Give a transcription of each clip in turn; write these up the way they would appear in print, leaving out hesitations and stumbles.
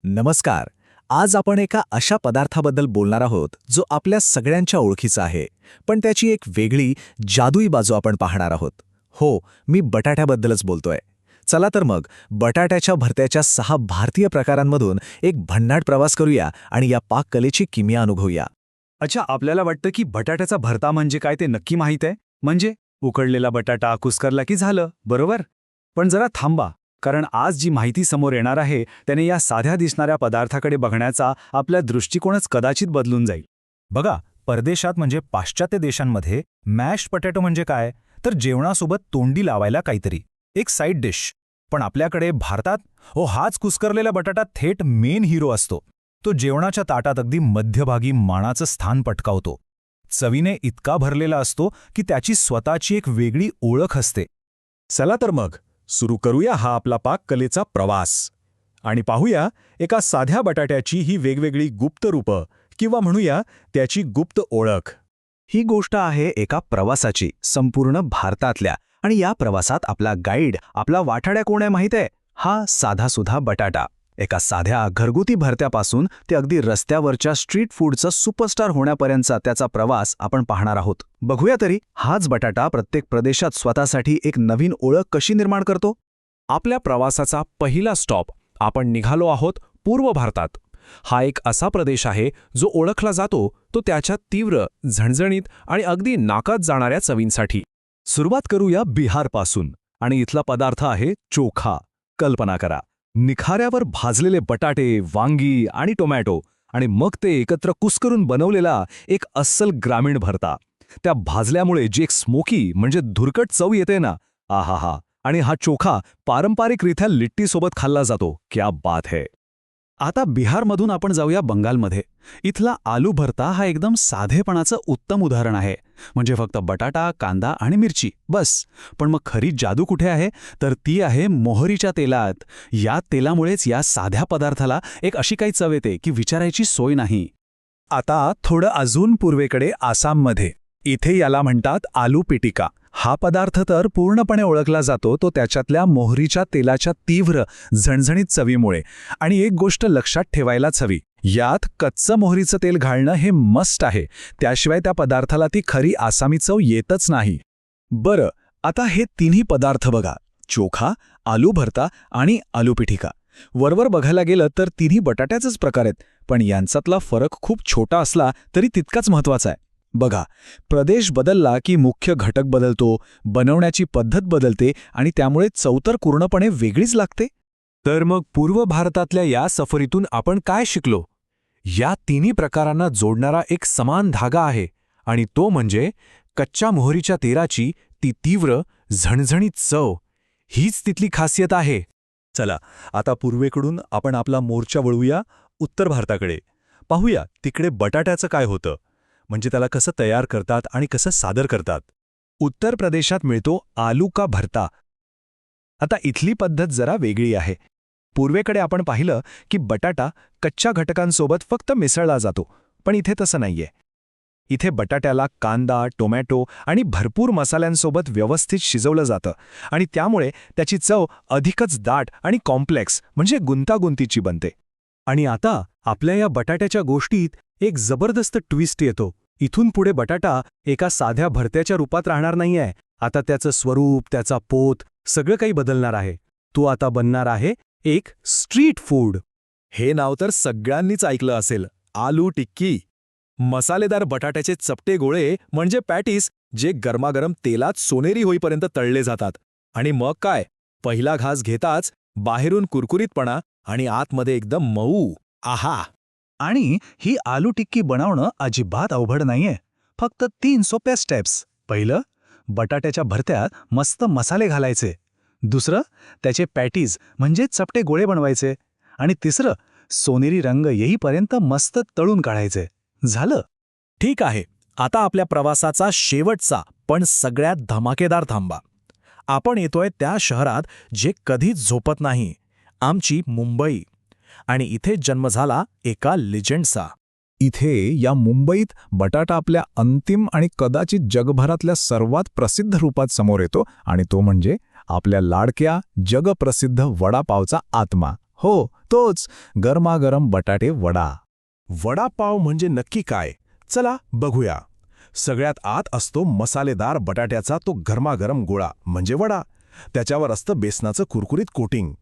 नमस्कार. आज आपण एका अशा पदार्थाबद्दल बोलणार आहोत जो आपल्या सगळ्यांच्या ओळखीचा आहे, पण त्याची एक वेगळी जादुई बाजू आपण पाहणार आहोत. हो, मी बटाट्याबद्दलच बोलतोय. चला तर मग बटाट्याच्या भरत्याच्या 6 भारतीय प्रकारांमधून एक भन्नाट प्रवास करूया आणि या पाककलेची किमया अनुभवूया. अच्छा, आपल्याला वाटतं की बटाट्याचा भरता म्हणजे काय ते नक्की माहीत आहे. म्हणजे उकडलेला बटाटा कुस्करला की झालं, बरोबर? पण जरा थांबा, कारण आज जी माहिती समोर येणार आहे त्याने या साध्या दिसणाऱ्या पदार्थाकडे बघण्याचा आपला दृष्टिकोनच कदाचित बदलून जाईल. बघा, परदेशात म्हणजे पाश्चात्य देशांमध्ये मॅश पोटॅटो म्हणजे काय, तर जेवणासोबत तोंडी लावायला काहीतरी, एक साईड डिश. पण आपल्याकडे भारतात हाच कुस्करलेला बटाटा थेट मेन हिरो असतो. तो जेवणाच्या ताटात अगदी मध्यभागी मानाचं स्थान पटकावतो. चवीने इतका भरलेला असतो की त्याची स्वतःची एक वेगळी ओळख असते. चला तर मग सुरू करूया हा आपला पाककलेचा प्रवास आणि पाहूया एका साध्या बटाट्याची ही वेगवेगळी गुप्त रूपं किंवा म्हणूया त्याची गुप्त ओळख. ही गोष्ट आहे एका प्रवासाची, संपूर्ण भारतातल्या. आणि या प्रवासात आपला गाईड, आपला वाटाड्या कोण आहे माहीत आहे? हा साधासुधा बटाटा. एका साध्या घरगुती भरत्यापासून ते अगदी रस्त्यावरच्या स्ट्रीट फूडचं सुपरस्टार होण्यापर्यंतचा त्याचा प्रवास आपण पाहणार आहोत. बघूया तरी हाच बटाटा प्रत्येक प्रदेशात स्वतःसाठी एक नवीन ओळख कशी निर्माण करतो. आपल्या प्रवासाचा पहिला स्टॉप आपण निघालो आहोत पूर्व भारतात. हा एक असा प्रदेश आहे जो ओळखला जातो तो त्याच्या तीव्र, झणझणीत आणि अगदी नाकात जाणाऱ्या चवींसाठी. सुरुवात करूया बिहारपासून आणि इथला पदार्थ आहे चोखा. कल्पना करा, निखाऱ्यावर भाजलेले बटाटे, वांगी आणि टोमॅटो आणि मग ते एकत्र कुस्करून बनवलेला एक अस्सल ग्रामीण भरता. त्या भाजल्यामुळे जी एक स्मोकी म्हणजे धुरकट चव येते ना, आहाहा. आणि हा चोखा पारंपरिकरित्या लिट्टीसोबत खाल्ला जातो. क्या बात है. आता बिहारमधून आपण जाऊया बंगालमध्ये. इथला आलू भरता हा एकदम साधेपणाचं उत्तम उदाहरण आहे. म्हणजे फक्त बटाटा, कांदा आणि मिरची, बस. पण मग खरी जादू कुठे आहे, तर ती आहे मोहरीच्या तेलात. या तेलामुळेच या साध्या पदार्थाला एक अशी काही चव येते की विचारायची सोय नाही. आता थोडं अजून पूर्वेकडे आसाममध्ये, इथे याला म्हणतात आलू पिटिका. हा पदार्थ तर पूर्णपणे ओळखला जातो तो त्याच्यातल्या मोहरीच्या तेलाच्या तीव्र, झणझणीत चवीमुळे. आणि एक गोष्ट लक्षात ठेवायलाच हवी, यात कच्चं मोहरीचं तेल घालणं हे मस्ट आहे. त्याशिवाय त्या पदार्थाला ती खरी आसामी चव येतच नाही. बरं, आता हे तिन्ही पदार्थ बघा, चोखा, आलू भरता आणि आलू पिटिका. वरवर बघायला गेलं तर तिन्ही बटाट्याचेच प्रकार आहेत, पण यांच्यातला फरक खूप छोटा असला तरी तितकाच महत्त्वाचा आहे. बघा, प्रदेश बदलला की मुख्य घटक बदलतो, बनवण्याची पद्धत बदलते आणि त्यामुळे चव तर पूर्णपणे वेगळीच लागते. तर मग पूर्व भारतातल्या या सफरीतून आपण काय शिकलो? या तिन्ही प्रकारांना जोडणारा एक समान धागा आहे आणि तो म्हणजे कच्च्या मोहरीच्या तेलाची ती तीव्र, झणझणीत चव. हीच तिथली खासियत आहे. चला, आता पूर्वेकडून आपण आपला मोर्चा वळवूया उत्तर भारताकडे. पाहूया तिकडे बटाट्याचं काय होतं, म्हणजे त्याला कसं तयार करतात आणि कसं सादर करतात. उत्तर प्रदेशात मिळतो आलू का भरता. आता इथली पद्धत जरा वेगळी आहे. पूर्वेकडे आपण पाहिलं की बटाटा कच्च्या घटकांसोबत फक्त मिसळला जातो, पण इथे तसं नाहीये. इथे बटाट्याला कांदा, टोमॅटो आणि भरपूर मसाल्यांसोबत व्यवस्थित शिजवलं जातं आणि त्यामुळे त्याची चव अधिकच दाट आणि कॉम्प्लेक्स म्हणजे गुंतागुंतीची बनते. आणि आता आपल्या या बटाट्याच्या गोष्टीत एक जबरदस्त ट्विस्ट येतो. इथून पुढे बटाटा एका साध्या भरत्याच्या रूपात राहणार नाहीये. आता त्याचं स्वरूप, त्याचा पोत, सगळं काही बदलणार आहे. तो आता बनणार आहे एक स्ट्रीट फूड. हे नाव तर सगळ्यांनीच ऐकलं असेल, आलू टिक्की. मसालेदार बटाट्याचे चपटे गोळे म्हणजे पॅटीस, जे गरमागरम तेलात सोनेरी होईपर्यंत तळले जातात. आणि मग काय, पहिला घास घेताच बाहेरून कुरकुरीतपणा आणि आतमध्ये एकदम मऊ. आहा. आणि ही आलू टिक्की बनवणं अजिबात अवघड नाहीये. फक्त 3 सोप्या स्टेप्स. पहिलं, बटाट्याच्या भरत्यात मस्त मसाले घालायचे. दुसरं, त्याचे पॅटीज म्हणजे चपटे गोळे बनवायचे. आणि तिसरं, सोनेरी रंग येईपर्यंत मस्त तळून काढायचे. झालं. ठीक आहे, आता आपल्या प्रवासाचा शेवटचा पण सगळ्यात धमाकेदार थांबा. आपण येतोय त्या शहरात जे कधीच झोपत नाही, आमची मुंबई. आणि इथे जन्म झाला एका लिजेंडचा. इथे या मुंबईत बटाटा आपल्या अंतिम आणि कदाचित जगभरातल्या सर्वात प्रसिद्ध रूपात समोर येतो आणि तो म्हणजे आपल्या लाडक्या जगप्रसिद्ध वडापावचा आत्मा. हो, तोच गरमागरम बटाटे वडा. वडापाव म्हणजे नक्की काय? चला बघूया. सगळ्यात आत असतो मसालेदार बटाट्याचा तो गरमागरम गोळा म्हणजे वडा. त्याच्यावर असतं बेसनाचं कुरकुरीत कोटिंग.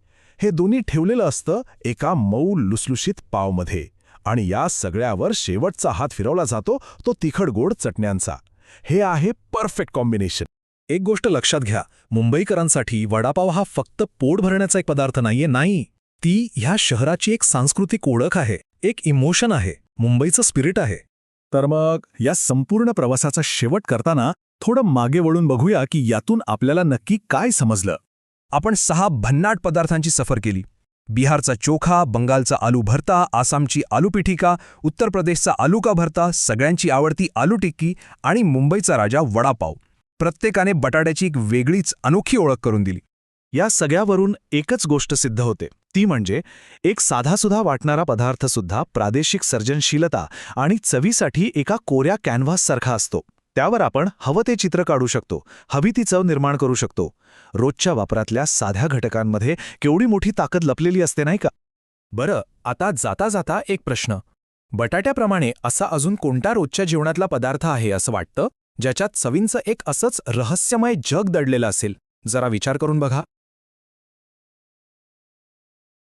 हे दोन्ही ठेवलेलं असतं एका मऊ लुसलुशीत पावमध्ये. आणि या सगळ्यावर शेवटचा हात फिरवला जातो तो तिखट गोड चटण्यांचा. हे आहे परफेक्ट कॉम्बिनेशन. एक गोष्ट लक्षात घ्या, मुंबईकरांसाठी वडापाव हा फक्त पोट भरण्याचा एक पदार्थ नाही. ती ह्या शहराची एक सांस्कृतिक ओळख आहे, एक इमोशन आहे, मुंबईचं स्पिरिट आहे. तर मग या संपूर्ण प्रवासाचा शेवट करताना थोडं मागे वळून बघूया की यातून आपल्याला नक्की काय समजलं. आपण 6 भन्नाट पदार्थांची सफर केली. बिहारचा चोखा, बंगालचा आलू भरता, आसामची आलू पिठिका, उत्तर प्रदेशचा आलू का भरता, सगळ्यांची आवडती आलू टिक्की आणि मुंबईचा राजा वडापाव. प्रत्येकाने बटाट्याची एक वेगळीच अनोखी ओळख करून दिली. या सगळ्यावरून एकच गोष्ट सिद्ध होते, ती म्हणजे एक साधासुधा वाटणारा पदार्थसुद्धा प्रादेशिक सर्जनशीलता आणि चवीसाठी एका कोऱ्या कॅनव्हाससारखा असतो. त्यावर आपण हवं ते चित्र काढू शकतो, हवी ती चव निर्माण करू शकतो. रोजच्या वापरातल्या साध्या घटकांमध्ये केवढी मोठी ताकद लपलेली असते नाही का? बरं, आता जाता जाता एक प्रश्न. बटाट्याप्रमाणे असा अजून कोणता रोजच्या जेवणातला पदार्थ आहे असं वाटतं, ज्याच्यात चवींचं एक असंच रहस्यमय जग दडलेलं असेल? जरा विचार करून बघा.